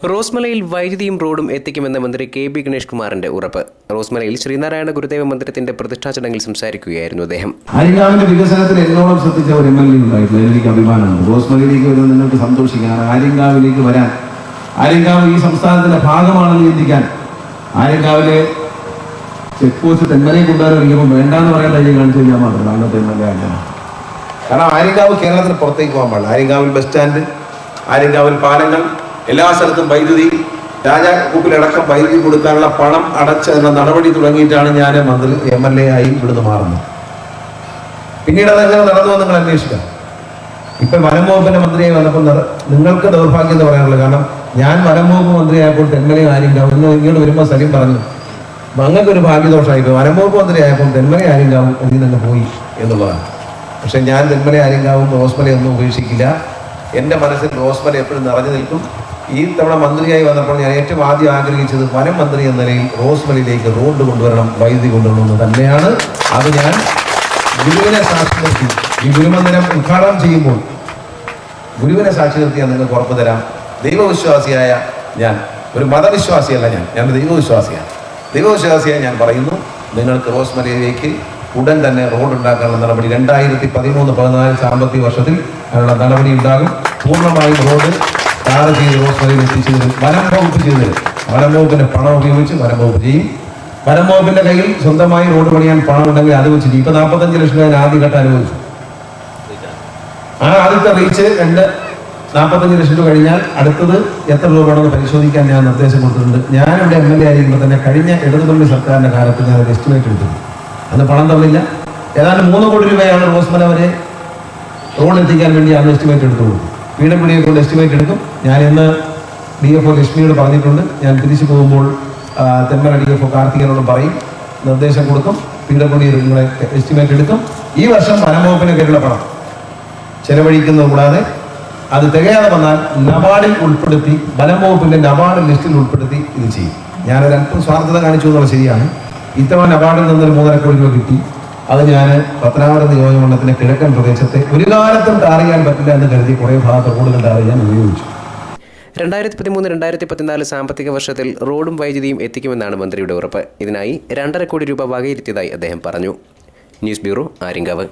റോസ്മലയിൽ വൈദ്യുതിയും റോഡും എത്തിക്കുമെന്ന് മന്ത്രി കെ.ബി. ഗണേഷ് കുമാറിന്റെ ഉറപ്പ്. റോസ്മലയിൽ ശ്രീനാരായണ ഗുരുദേവ മന്ദിരത്തിന്റെ പ്രതിഷ്ഠാ ചടങ്ങിൽ സംസാരിക്കുകയായിരുന്നു അദ്ദേഹം. ആര്യങ്കാവിന്റെ വികസനത്തിൽ എന്നോളം ശ്രദ്ധിച്ച ഒരു MLA ഉണ്ടായിട്ടില്ല. എനിക്ക് അഭിമാനമുണ്ട്. റോസ്മലയിലേക്ക് വരുന്നത് നിങ്ങൾക്ക് സന്തോഷിക്കാൻ, ആര്യങ്കാവിലേക്ക് വരാൻ, ആര്യങ്കാവ് ഈ സംസ്ഥാനത്തിന്റെ ഭാഗമാണെന്ന് ചിന്തിക്കാൻ, ആര്യങ്കാവിലെ ചെക്ക് പോസ്റ്റ് തെന്മലയെ കൊണ്ടുവരാൻ വേണ്ടാന്ന് പറയാൻ ധൈര്യം കാണിച്ചു കഴിഞ്ഞാൽ മാത്രമല്ല അന്നത്തെ MLA ആയിരുന്നു. കാരണം ആര്യങ്കാവ് കേരളത്തിന് പുറത്തേക്ക് പോകാൻ പാടില്ല. ആര്യങ്കാവിൽ ബസ് സ്റ്റാൻഡ്, ആര്യങ്കാവിൽ പാലങ്ങൾ, എല്ലാ സ്ഥലത്തും വൈദ്യുതി, രാജാക്കൂപ്പിലടക്കം വൈദ്യുതി കൊടുക്കാനുള്ള പണം അടച്ചതിനുള്ള നടപടി തുടങ്ങിയിട്ടാണ് ഞാൻ MLA ആയി ഇവിടുന്ന് മാറുന്നത്. പിന്നീട് അതെങ്ങനെ നടന്നുവെന്ന് നിങ്ങൾ അന്വേഷിക്കാം. ഇപ്പം വനം വകുപ്പിന്റെ മന്ത്രിയായി വന്നപ്പോൾ നിങ്ങൾക്ക് ദൗർഭാഗ്യം എന്ന് പറയാനുള്ളത്, കാരണം ഞാൻ വനം വകുപ്പ് മന്ത്രിയായപ്പോൾ തെന്മല ആര്യങ്കാവ് ഇങ്ങോട്ട് വരുമ്പോൾ സലീം പറഞ്ഞു അങ്ങക്കൊരു ഭാഗ്യദോഷമായിപ്പോൾ വനം വകുപ്പ് മന്ത്രിയായപ്പോൾ തെന്മല ആര്യങ്കാവും ഒന്നിൽ നിന്ന് പോയി എന്നുള്ളതാണ്. പക്ഷെ ഞാൻ തെന്മല ആര്യങ്കാവും റോസ്മലയൊന്നും ഉപേക്ഷിക്കില്ല. എൻ്റെ മനസ്സിൽ റോസ്മല എപ്പോഴും നിറഞ്ഞു നിൽക്കും. ഈ തവണ മന്ത്രിയായി വന്നപ്പോൾ ഞാൻ ഏറ്റവും ആദ്യം ആഗ്രഹിച്ചത് വനം മന്ത്രി എന്ന നിലയിൽ റോസ്മലയിലേക്ക് റോഡ് കൊണ്ടുവരണം, വൈദ്യുതി കൊണ്ടുവരണമെന്ന് തന്നെയാണ്. അത് ഞാൻ ഗുരുവിനെ സാക്ഷി നിർത്തി ഈ ഗുരുമന്ദിരം ഉദ്ഘാടനം ചെയ്യുമ്പോൾ ഗുരുവിനെ സാക്ഷി നിർത്തിയാൽ നിങ്ങൾക്ക് ഉറപ്പ് തരാം. ദൈവവിശ്വാസിയായ ഞാൻ, ഒരു മതവിശ്വാസിയല്ല, ഞാൻ ദൈവവിശ്വാസിയാണ്. ദൈവവിശ്വാസിയായി ഞാൻ പറയുന്നു, നിങ്ങൾക്ക് റോസ്മലയിലേക്ക് ഉടൻ തന്നെ റോഡ് ഉണ്ടാക്കാനുള്ള നടപടി 2013-14 സാമ്പത്തിക വർഷത്തിൽ അതിനുള്ള നടപടി ഉണ്ടാകും. പൂർണ്ണമായും റോഡ് ടാർ ചെയ്ത് റോസ്മലയിൽ എത്തിച്ചു തരും. വനം വകുപ്പ് ചെയ്തു തരും. വനം വകുപ്പിന്റെ പണം ഉപയോഗിച്ച് വനം വകുപ്പ് ചെയ്യും. വനം വകുപ്പിന്റെ കയ്യിൽ സ്വന്തമായി റോഡ് പണിയാൻ പണം ഉണ്ടെങ്കിൽ അത് വെച്ചിട്ട് ഇപ്പൊ 45 ലക്ഷം രൂപ ആദ്യഘട്ടം അനുവദിച്ചു. ആ ആദ്യത്തെ റീച്ച് 45 ലക്ഷം രൂപ കഴിഞ്ഞാൽ അടുത്തത് എത്ര രൂപ വേണമെന്ന് പരിശോധിക്കാൻ ഞാൻ നിർദ്ദേശം കൊടുത്തിട്ടുണ്ട്. ഞാനിവിടെ MLA ആയിരിക്കുമ്പോൾ തന്നെ കഴിഞ്ഞ ഇടതുപക്ഷ സർക്കാരിന്റെ കാലത്ത് ഞാൻ ഒരു എസ്റ്റിമേറ്റ് എടുത്തിട്ടുണ്ട്. അന്ന് പണം തന്നില്ല. ഏതാണ്ട് 3 കോടി രൂപയാണ് റോസ്മല വരെ റോഡ് എത്തിക്കാൻ വേണ്ടി അന്ന് എസ്റ്റിമേറ്റ് എടുത്തുള്ളൂ. PWD കൊണ്ട് എസ്റ്റിമേറ്റ് എടുക്കും. ഞാൻ ഇന്ന് DFO ലക്ഷ്മിയോട് പറഞ്ഞിട്ടുണ്ട്. ഞാൻ തിരിച്ചു പോകുമ്പോൾ തെന്മല DFO കാർത്തികനോട് പറയും, നിർദ്ദേശം കൊടുക്കും. PWD നിങ്ങളെ എസ്റ്റിമേറ്റ് എടുക്കും. ഈ വർഷം വനംവകുപ്പിന് കീഴിലുള്ള പണം ചെലവഴിക്കുന്നത് കൂടാതെ അത് തികയാതെ വന്നാൽ നബാർഡിൽ ഉൾപ്പെടുത്തി, വനം വകുപ്പിന്റെ നബാർഡ് ലിസ്റ്റിൽ ഉൾപ്പെടുത്തി ഇത് ചെയ്യും. ഞാനൊരു അല്പം സ്വാർത്ഥത കാണിച്ചു എന്നുള്ളത് ശരിയാണ്. ഇത്തവണ നബാർഡിൽ നിന്നൊരു 3.5 കോടി രൂപ കിട്ടി. അത് ഞാൻ പത്തനാപുരം നിയോജകമണ്ഡലത്തിന്റെ കിഴക്കൻ പ്രദേശത്തെ ഒരു കാലത്തും ടാർ ചെയ്യാൻ പറ്റില്ല എന്ന് കരുതി കുറേ ഭാഗത്ത് റോഡുകൾ ടാർ ചെയ്യാൻ ഉപയോഗിച്ചു. 2013-2014 സാമ്പത്തിക വർഷത്തിൽ റോഡും വൈദ്യുതിയും എത്തിക്കുമെന്നാണ് മന്ത്രിയുടെ ഉറപ്പ്. ഇതിനായി 2.5 കോടി രൂപ വകയിരുത്തിയതായി അദ്ദേഹം പറഞ്ഞു. News bureau, Aryankavu.